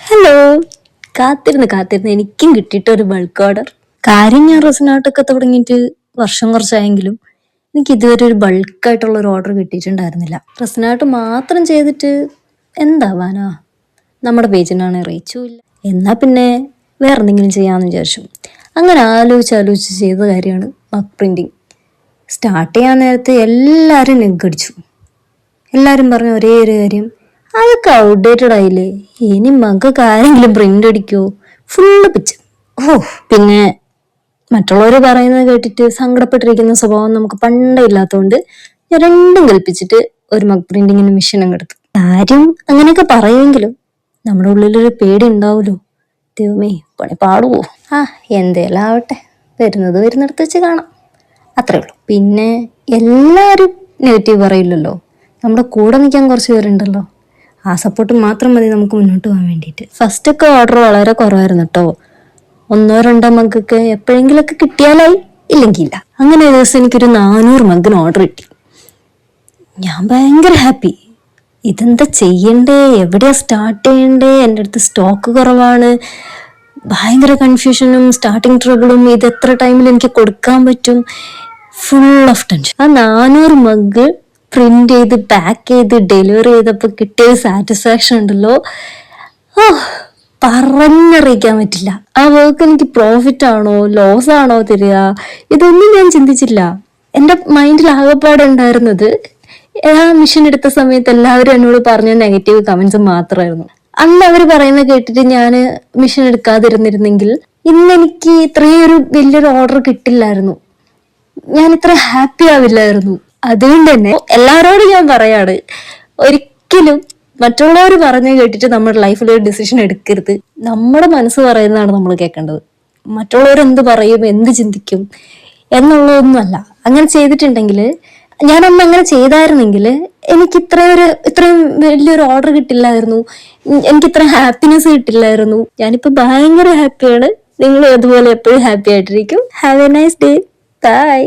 Hello. കാത്തിരുന്ന് എനിക്കും കിട്ടിയിട്ട് ഒരു ബൾക്ക് ഓർഡർ. കാര്യം ഞാൻ റെസിനാട്ടൊക്കെ തുടങ്ങിയിട്ട് വർഷം കുറച്ചായെങ്കിലും എനിക്ക് ഇതുവരെ ഒരു ബൾക്കായിട്ടുള്ള ഒരു ഓർഡർ കിട്ടിയിട്ടുണ്ടായിരുന്നില്ല. റെസിനാട്ട് മാത്രം ചെയ്തിട്ട് എന്താവാനാ, നമ്മുടെ പേജിനാണ് റീച്ചും ഇല്ല. എന്നാൽ പിന്നെ വേറെ എന്തെങ്കിലും ചെയ്യാമെന്ന് വിചാരിച്ചു. അങ്ങനെ ആലോചിച്ച് ചെയ്ത കാര്യമാണ് മഗ് പ്രിൻറ്റിങ്. സ്റ്റാർട്ട് ചെയ്യാൻ നേരത്തെ എല്ലാവരും നെഗടിച്ചു. എല്ലാവരും പറഞ്ഞ ഒരേ ഒരു കാര്യം, അതൊക്കെ ഔട്ട്ഡേറ്റഡ് ആയില്ലേ, ഇനി മകൾക്ക് ആരെങ്കിലും പ്രിന്റ് അടിക്കോ, ഫുള്ള് പിച്ച്. പിന്നെ മറ്റുള്ളവർ പറയുന്നത് കേട്ടിട്ട് സങ്കടപ്പെട്ടിരിക്കുന്ന സ്വഭാവം നമുക്ക് പണ്ടേ ഇല്ലാത്തതുകൊണ്ട് ഞാൻ രണ്ടും കൽപ്പിച്ചിട്ട് ഒരു മഗ് പ്രിന്റിങ്ങിന് മെഷീൻ അങ്ങ് എടുത്തു. കാര്യം അങ്ങനെയൊക്കെ പറയുമെങ്കിലും നമ്മുടെ ഉള്ളിലൊരു പേടി ഉണ്ടാവുമല്ലോ, ദൈവമേ പണി പാടുവോ. എന്തേലും ആവട്ടെ, വരുന്നിടത്ത് വെച്ച് കാണാം, അത്രേ ഉള്ളൂ. പിന്നെ എല്ലാവരും നെഗറ്റീവ് പറയില്ലല്ലോ, നമ്മുടെ കൂടെ നിൽക്കാൻ കുറച്ച് പേരുണ്ടല്ലോ, ആ സപ്പോർട്ട് മാത്രം മതി നമുക്ക് മുന്നോട്ട് പോകാൻ വേണ്ടിയിട്ട്. ഫസ്റ്റ് ഒക്കെ ഓർഡർ വളരെ കുറവായിരുന്നു കേട്ടോ. 1-2 മഗ്ഗൊക്കെ എപ്പോഴെങ്കിലൊക്കെ കിട്ടിയാലായി, ഇല്ലെങ്കിൽ ഇല്ല. അങ്ങനെ ഒരു ദിവസം എനിക്കൊരു 400 മഗ്ഗിന് ഓർഡർ കിട്ടി. ഞാൻ ഭയങ്കര ഹാപ്പി. ഇതെന്താ ചെയ്യണ്ടേ, എവിടെയാ സ്റ്റാർട്ട് ചെയ്യണ്ടേ, എൻ്റെ അടുത്ത് സ്റ്റോക്ക് കുറവാണ്, ഭയങ്കര കൺഫ്യൂഷനും സ്റ്റാർട്ടിങ് ട്രബിളും, ഇത് എത്ര ടൈമിൽ എനിക്ക് കൊടുക്കാൻ പറ്റും, ഫുൾ ഓഫ് ടെൻഷൻ. ആ 400 മഗ്ഗ് പ്രിന്റ് ചെയ്ത് പാക്ക് ചെയ്ത് ഡെലിവറി ചെയ്തപ്പോൾ കിട്ടിയ സാറ്റിസ്ഫാക്ഷൻ ഉണ്ടല്ലോ, പറഞ്ഞറിയിക്കാൻ പറ്റില്ല. ആ വർക്ക് എനിക്ക് പ്രോഫിറ്റ് ആണോ ലോസ് ആണോ തരിക, ഇതൊന്നും ഞാൻ ചിന്തിച്ചില്ല. എൻ്റെ മൈൻഡിൽ ആകെപ്പാടെ ഉണ്ടായിരുന്നത് ആ മിഷൻ എടുത്ത സമയത്ത് എല്ലാവരും എന്നോട് പറഞ്ഞ നെഗറ്റീവ് കമന്റ്സ് മാത്രമായിരുന്നു. അന്ന് അവർ പറയുന്നത് കേട്ടിട്ട് ഞാൻ മിഷൻ എടുക്കാതിരുന്നിരുന്നെങ്കിൽ ഇന്ന് എനിക്ക് ഇത്രയും ഒരു വലിയൊരു ഓർഡർ കിട്ടില്ലായിരുന്നു, ഞാൻ ഇത്ര ഹാപ്പി ആവില്ലായിരുന്നു. അതുകൊണ്ട് തന്നെ എല്ലാവരോടും ഞാൻ പറയാണ്, ഒരിക്കലും മറ്റുള്ളവർ പറഞ്ഞു കേട്ടിട്ട് നമ്മുടെ ലൈഫിൽ ഒരു ഡിസിഷൻ എടുക്കരുത്. നമ്മുടെ മനസ്സ് പറയുന്നതാണ് നമ്മൾ കേൾക്കേണ്ടത്. മറ്റുള്ളവർ എന്ത് പറയും, എന്ത് ചിന്തിക്കും എന്നുള്ളതൊന്നുമല്ല. അങ്ങനെ ചെയ്തിട്ടുണ്ടെങ്കിൽ, ഞാനന്ന് അങ്ങനെ ചെയ്തായിരുന്നെങ്കിൽ എനിക്ക് ഇത്രയും വലിയൊരു ഓർഡർ കിട്ടില്ലായിരുന്നു, എനിക്ക് ഇത്ര ഹാപ്പിനെസ് കിട്ടില്ലായിരുന്നു. ഞാനിപ്പോ ഭയങ്കര ഹാപ്പിയാണ്. നിങ്ങൾ അതുപോലെ എപ്പോഴും ഹാപ്പി ആയിട്ടിരിക്കും. Have a nice day. By.